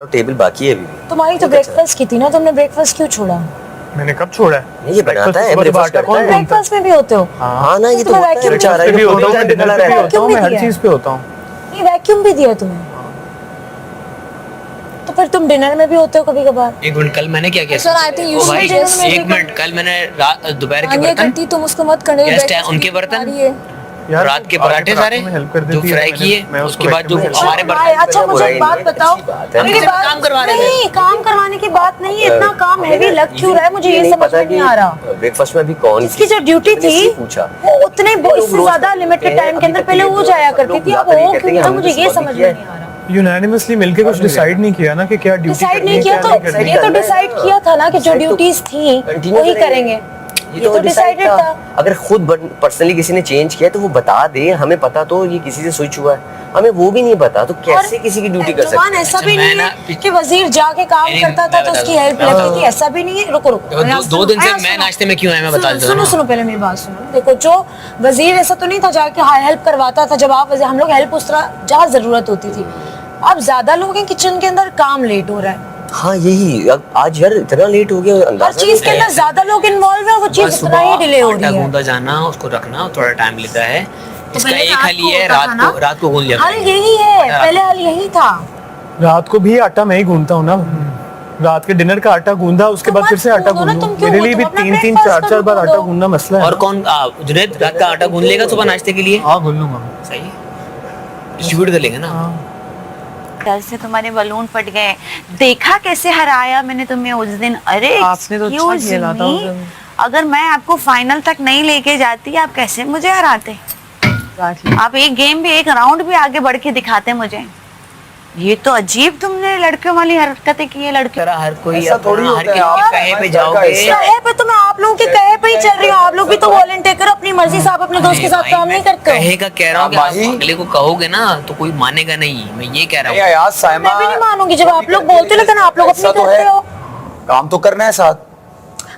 Table बाकी है अभी। तुम्हारी तो ब्रेकफास्ट की थी ना, तुमने ब्रेकफास्ट क्यों छोड़ा? मैंने कब छोड़ा है? नहीं ये बनाता है ब्रेकफास्ट करता है। ब्रेकफास्ट में भी होते हो? हाँ ना, ये तो होता है बेचारा, भी ये होता हूँ, प्रोटीन डिनर पे भी होता हूँ, मैं हर दिया है। चीज पे होता हूँ। नहीं वैक्यूम भी दिया तुम्हें, तो फिर तुम डिनर में भी होते हो कभी कभार? एक मिनट, कल मैंने क्या किया? Sir, I think you oh should भाई, just- एक मिनट, कल मैंने दोपहर के ये बर्तन, करती तुम उसको मत करने दो, गेस्ट है breakfast उनके की बर्तन, तैयारी है। यार रात के आगे पराठे पराठों सारे में help कर जो देती है, फ्राई मैंने- किए, मैं उसके बाद जो vacuum में help हमारे कर भाई, बर्तन, अच्छा मुझे एक बात बताओ, है। मेरी बात काम करवा रहे थे। नहीं, काम करवाने की बात नहीं है, इतना काम हैवी लग क्यों रहा है मुझे ये समझ में नहीं आ रहा। ब्रेकफास्ट में अभी कौन जिसकी जो ड्यूटी थी पूछा वो उतने इससे ज्यादा लिमिटेड टाइम के अंदर पहले वो जाया करती थी, अब वो क्यों था मुझे ये समझ में नहीं आ रहा। यूनानिमसली मिलके कुछ डिसाइड नहीं किया ना कि क्या ड्यूटी डिसाइड नहीं किया तो ये तो डिसाइड किया था ना कि जो ड्यूटीज थी वही करेंगे, ये तो डिसाइडेड था। अगर खुद पर्सनली किसी ने चेंज किया तो वो बता दे, हमें पता तो ये किसी से स्विच हुआ है, हमें वो भी नहीं पता, तो कैसे किसी की ड्यूटी कर सकते जुबान ऐसा भी नहीं है कि वजीर जाके काम करता था तो उसकी हेल्प लगती थी, ऐसा भी नहीं है। रुको रुको, दो दिन से मैं नाश्ते में क्यों है मैं बता देता हूँ। सुनो सुनो, पहले मेरी बात सुनो। देखो, जो वजीर ऐसा तो नहीं था जाके हेल्प करवाता था, जब आप हम लोग हेल्प उस तरह जहाँ जरूरत होती थी। अब ज्यादा लोग हैं किचन के अंदर, काम लेट हो रहा है। हाँ यही, आज यार इतना लेट हो गया, हर अंदाजा चीज के अंदर ज्यादा लोग इन्वॉल्व है, वो चीज उतना ही डिले हो रही आटा है। गूंदा जाना, उसको रखना थोड़ा टाइम लेता है। इसका पहले एक रात हल को ये है, होता था ना? रात को गूंद लिया हल करें। यही है, पहले हल यही था। रात को भी आटा मैं ही गूंदता हूँ ना, रात के डिनर का आटा गूंदा, उसके बाद फिर से आटा गूंदो ना, गूंदूं। तुम क्यों मेरे लिए भी गूंदो? 3-3 अपना 4-4 बार breakfast आटा करो, गूंदना मसला है। और कौन जुनैद रात का आटा गूंद लेगा सुबह नाश्ते के लिए? हाँ गूंद लूंगा। सही, डिस्ट्रीब्यूट कर लेंगे ना। डर से तुम्हारे बलून फट गए। देखा कैसे हराया मैंने तुम्हें उस दिन। अरे आपने तो अच्छा excuse खेला था उस me, दिन। अगर मैं आपको फाइनल तक नहीं लेके जाती आप कैसे मुझे हराते? आप एक गेम भी, एक राउंड भी आगे बढ़ के दिखाते मुझे। ये तो अजीब तुमने लड़कियों वाली हरकतें की है। लड़के तेरा हर कोई ऐसा थोड़ी अपना, हर होता है, किसी के आप कहे पे हर जाओगे। जगह कहे पे तो मैं आप लोगों के कहे पे ही चल रही हूँ, आप लोग भी तो वॉलंटियर करो अपनी मर्जी से, आप अपने दोस्त के साथ भाई, काम नहीं करते हो। कहे का कह रहा हूँ कि आप भाई। अगले को कहोगे ना तो कोई मानेगा नहीं, मैं ये कह रहा हूँ। यार साइमा, मैं भी नहीं मानूंगी जब आप लोग बोलते हो, लेकिन आप लोग अपनी ऐसा तो करते है। हो। काम तो करना है साथ।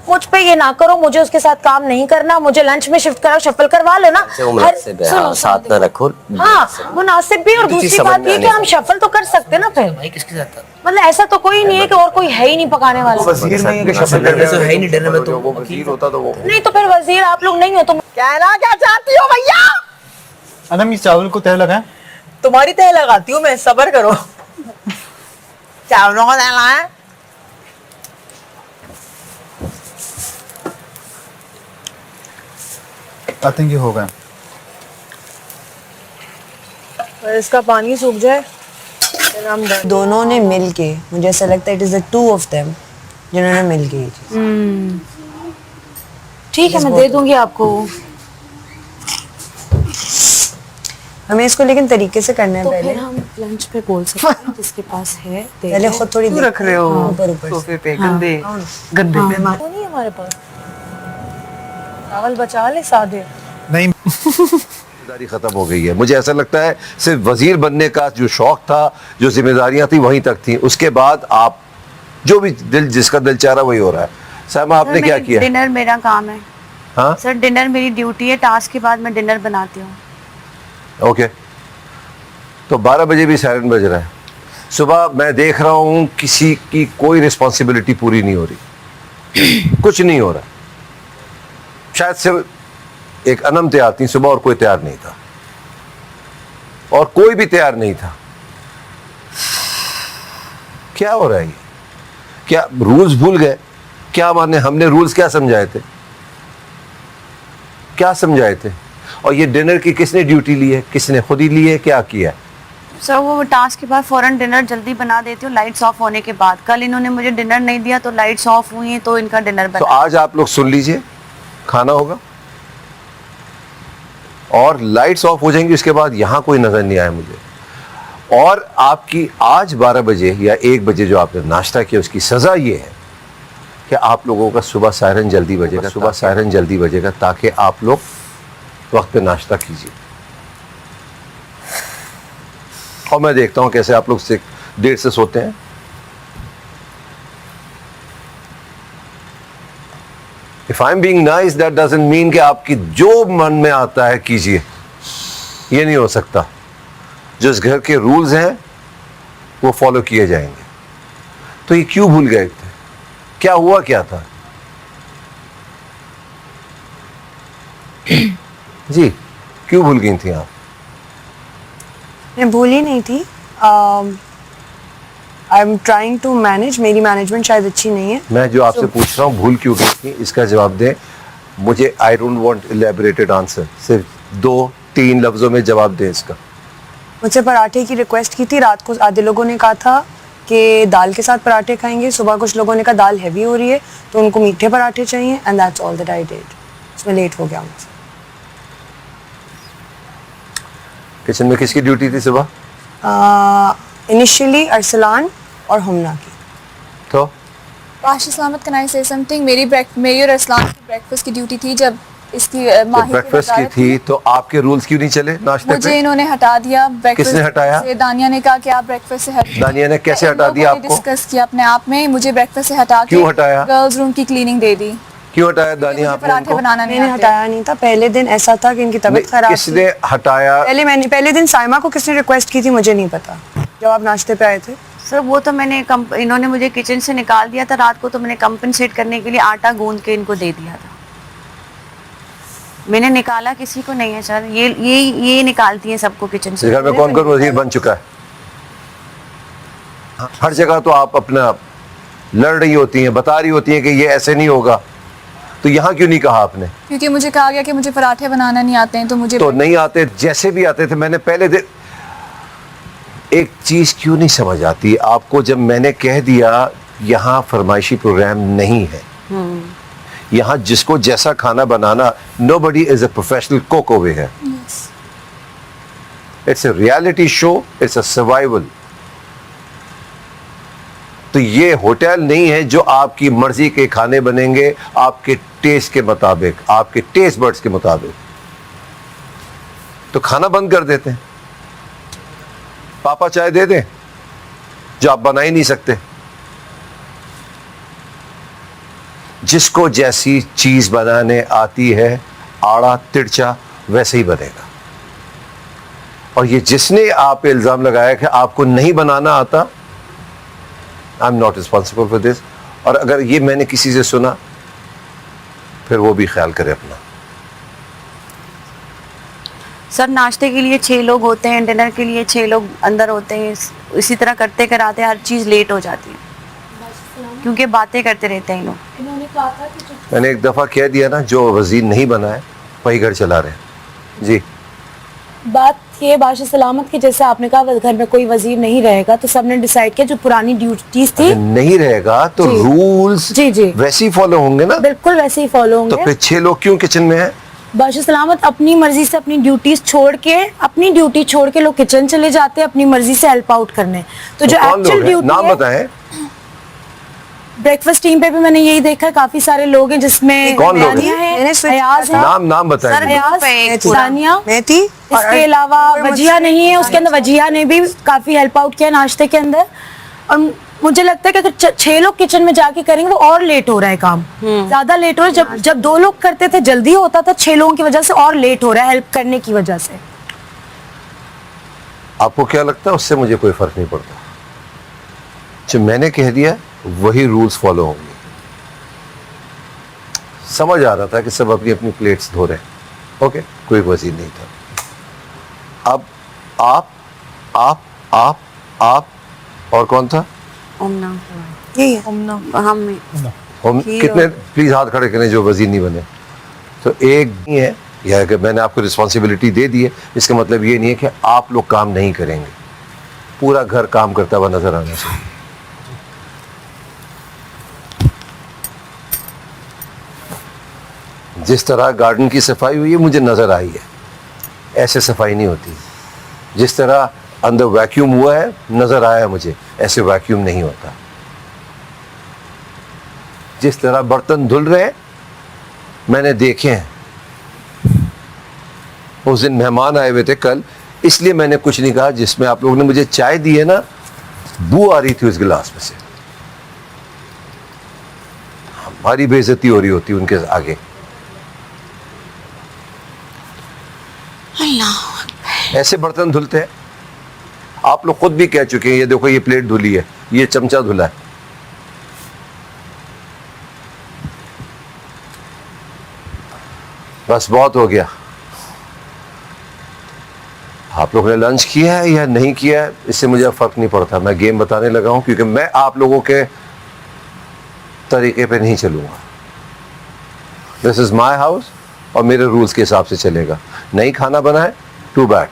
मुझ पे ये ना करो, मुझे उसके साथ काम नहीं करना, मुझे लंच में शिफ्ट करो, शफल करवा लो ना। वो मुनासिब है, हाँ, साथ ना रखो। हाँ मुनासिब भी, और तो चीज़ दूसरी समझ बात में ये कि आने हम शफल तो कर सकते हैं ना फिर। भाई किसके साथ था? मतलब ऐसा तो कोई नहीं है कि और कोई है ही नहीं पकाने वाला। वजीर नहीं है कि शफल डिनर में तो है ही नहीं, डिनर में तो वो वजीर होता तो वो नहीं तो फिर वजीर आप लोग नहीं हो, तुम कहना क्या चाहती हो भैया? अनम इस चावल को तय लगाएं। तुम्हारी तय लगाती हूँ मैं, सबर करो। चावलों का तय लगाएं। आई थिंक ये हो गया। और इसका पानी सूख जाए फिर हम done। दोनों ने मिल के, मुझे ऐसा लगता है it is the two of them जिन्होंने मिल के ये चीज। ठीक है, मैं दे दूंगी आपको। हमें इसको लेकिन तरीके से करना है तो पहले। फिर हम लंच पे बोल सकते हैं जिसके पास है दे पहले दे। खुद थोड़ी क्यों रख रहे हो ऊपर ऊपर सोफे पे गंदे गंदे? वो नहीं है हमारे पास, चावल बचा ले सादे। नहीं जिम्मेदारी खत्म हो गई है। मुझे ऐसा लगता है सिर्फ वजीर बनने का जो शौक था, जो जिम्मेदारियां थी वहीं तक थी, उसके बाद आप जो भी जिसका दिल चाह रहा वही हो रहा है। साइमा आपने सर, क्या मेरी किया? डिनर मेरा काम है। हाँ सर डिनर मेरी ड्यूटी है, टास्क के बाद मैं डिनर बनाती हूँ। ओके, तो 12 बजे भी सायरन बज रहा है। सुबह मैं देख रहा हूँ किसी की कोई रिस्पॉन्सिबिलिटी पूरी नहीं हो रही, कुछ नहीं हो रहा। शायद सिर्फ एक अनम तैयार थी सुबह और कोई तैयार नहीं था, और कोई भी तैयार नहीं था। क्या हो रहा है ये? क्या रूल्स भूल गए? क्या माने, हमने रूल्स क्या समझाए थे? क्या समझाए थे? और ये डिनर की किसने ड्यूटी ली है? किसने खुद ही ली है? क्या किया? सर वो टास्क के बाद फौरन डिनर जल्दी बना देती हूँ, लाइट्स ऑफ होने के बाद। कल इन्होंने मुझे डिनर नहीं दिया तो लाइट्स ऑफ हुई हैं तो इनका डिनर तो बना। आज आप लोग सुन लीजिए, खाना होगा और लाइट्स ऑफ हो जाएंगी, उसके बाद यहां कोई नजर नहीं आया मुझे। और आपकी आज 12 बजे या 1 बजे जो आपने नाश्ता किया उसकी सजा ये है कि आप लोगों का सुबह सायरन जल्दी बजेगा, ताकि आप लोग वक्त पे नाश्ता कीजिए। और मैं देखता हूं कैसे आप लोग देर से सोते हैं। If I'm being nice, that doesn't mean कि आपकी जो मन में आता है कीजिए, ये नहीं हो सकता। जो इस घर के रूल्स हैं वो फॉलो किए जाएंगे। तो ये क्यों भूल गए थे? क्या हुआ क्या था? जी, क्यों भूल गई थी आप? मैं भूली नहीं थी। I am trying to manage, मेरी मैनेजमेंट शायद अच्छी नहीं है। मैं जो आपसे पूछ रहा हूँ भूल क्यों गई थी, इसका जवाब दें मुझे। I don't want elaborated answer, सिर्फ 2-3 लफ्जों में जवाब दें इसका। मुझसे पराठे की रिक्वेस्ट की थी रात को। आधे लोगों ने कहा था कि दाल के साथ पराठे खाएंगे, सुबह कुछ लोगों ने कहा दाल हैवी हो रही है तो उनको मीठे पराठे चाहिए, and that's all that I did. इसमें लेट हो गया मुझसे। किचन में किसकी ड्यूटी थी सुबह? इनिशियली अरसलान और हमना की। तो बादशाह सलामत, कैन आई से समथिंग? मेरी और अरसलान की ब्रेकफास्ट की ड्यूटी थी। जब इसकी माही ब्रेकफास्ट की थी तो आपके रूल्स क्यों नहीं चले नाश्ते मुझे पे? इन्होंने हटा दिया ब्रेकफास्ट। किसने हटाया? से दानिया ने कहा कि आप ब्रेकफास्ट से हट। दानिया ने कैसे हटा दिया आपको? डिस्कस किया अपने आप में, मुझे ब्रेकफास्ट से हटा के क्यों हटाया? गर्ल्स रूम की क्लीनिंग दे दी। क्यों हटाया दानिया मुझे आपने पराठे उनको? बनाना नहीं मैंने आते। हटाया नहीं था। पहले दिन ऐसा था कि इनकी तबीयत खराब थी। किसने हटाया? पहले दिन साइमा को किसने रिक्वेस्ट की थी मुझे नहीं पता, जब आप नाश्ते पे आए थे। सर वो तो मैंने इन्होंने मुझे किचन से निकाल दिया था रात को, तो मैंने कंपनसेट करने के लिए आटा गूंद के इनको दे दिया था। मैंने निकाला किसी को नहीं है सर, ये निकालती हैं सबको किचन से। घर में कौन कौन वजीर बन चुका है? हर जगह तो आप अपना लड़ रही होती हैं, बता रही होती हैं कि ये ऐसे नहीं होगा, तो यहाँ क्यों नहीं कहा आपने? क्योंकि मुझे कहा गया कि मुझे पराठे बनाना नहीं आते हैं, तो मुझे तो नहीं आते, जैसे भी आते थे। मैंने पहले दिन एक चीज क्यों नहीं समझ आती आपको, जब मैंने कह दिया यहाँ फरमाइशी प्रोग्राम नहीं है, यहाँ जिसको जैसा खाना बनाना, nobody is a professional cook over here. It's a reality show, it's a survival. तो ये होटल नहीं है जो आपकी मर्जी के खाने बनेंगे आपके टेस्ट के मुताबिक, आपके टेस्ट बर्ड्स के मुताबिक। तो खाना बंद कर देते हैं, पापा चाय दे दें जो आप बना ही नहीं सकते। जिसको जैसी चीज बनाने आती है, आड़ा तिरछा वैसे ही बनेगा। और ये जिसने आप पे इल्जाम लगाया कि आपको नहीं बनाना आता, I am not responsible for this. और अगर ये मैंने किसी से सुना, फिर वो भी ख्याल करे अपना। सर नाश्ते के लिए 6 लोग होते हैं, डिनर के लिए 6 लोग अंदर होते हैं, इसी तरह करते कराते हर चीज़ लेट हो जाती है क्योंकि बातें करते रहते हैं लोग। इन्होंने कहा था कि मैंने एक दफा कह दिया ना, जो वजीर नहीं बना है वही घर चला रहे हैं। जी, बात ये बादशाह सलामत की, जैसे आपने कहा घर में कोई वजीर नहीं रहेगा, तो सबने डिसाइड किया जो पुरानी ड्यूटीज थी अगर नहीं रहेगा तो जी। रूल्स जी, जी। वैसे ही फॉलो होंगे ना। बिल्कुल वैसे ही फॉलो तो होंगे। फिर 6 लोग क्यों किचन में है? बादशाह सलामत अपनी मर्जी से अपनी ड्यूटीज छोड़ के, अपनी ड्यूटी छोड़ के लोग किचन चले जाते हैं अपनी मर्जी से हेल्प आउट करने। तो जो कौन एक्चुअल लोग हैं? ड्यूटी नाम है, बताएं। ब्रेकफास्ट टीम पे भी मैंने यही देखा है, काफी सारे लोग हैं जिसमें कौन लोग हैं? दानिया है, मैंने switch अयाज है, नाम बताएं। सर, अयाज, पे एक दानिया, मैं थी। इसके अलावा वजिया नहीं है, उसके अंदर वजिया ने भी काफी हेल्प आउट किया नाश्ते के अंदर। और मुझे लगता है कि अगर 6 लोग किचन में जाके करेंगे वो और लेट हो रहा है काम, ज्यादा लेट हो रहा है। जब 2 लोग करते थे जल्दी होता था, 6 लोगों की वजह से और लेट हो रहा है हेल्प करने की वजह से। आपको क्या लगता है? उससे मुझे कोई फर्क नहीं पड़ता। जो मैंने कह दिया वही रूल्स फॉलो होंगे। समझ आ रहा था कि सब अपनी अपनी प्लेट्स धो रहे हैं। ओके, कोई वजीर नहीं था। अब आप और कौन था? ओमना, यही है। हम कितने प्लीज हाथ खड़े करें जो वजीर नहीं बने? तो एक नहीं है, या कि मैंने आपको रिस्पॉन्सिबिलिटी दे दी है, इसका मतलब ये नहीं है कि आप लोग काम नहीं करेंगे। पूरा घर काम करता हुआ नजर आना चाहिए। जिस तरह गार्डन की सफाई हुई है मुझे नजर आई है, ऐसे सफाई नहीं होती। जिस तरह अंदर वैक्यूम हुआ है नजर आया मुझे, ऐसे वैक्यूम नहीं होता। जिस तरह बर्तन धुल रहे हैं मैंने देखे हैं। उस दिन मेहमान आए हुए थे कल, इसलिए मैंने कुछ नहीं कहा। जिसमें आप लोगों ने मुझे चाय दी है ना, बू आ रही थी उस गिलास में से। हमारी बेइज्जती हो रही होती उनके आगे। ऐसे बर्तन धुलते हैं। आप लोग खुद भी कह चुके हैं, ये देखो ये प्लेट धुली है, ये चमचा धुला है, बस बहुत हो गया। आप लोगों ने लंच किया है या नहीं किया है इससे मुझे अब फर्क नहीं पड़ता। मैं गेम बताने लगा हूं क्योंकि मैं आप लोगों के तरीके पे नहीं चलूंगा। दिस इज माई हाउस और मेरे रूल्स के हिसाब से चलेगा। नहीं खाना बना है, टू बैड।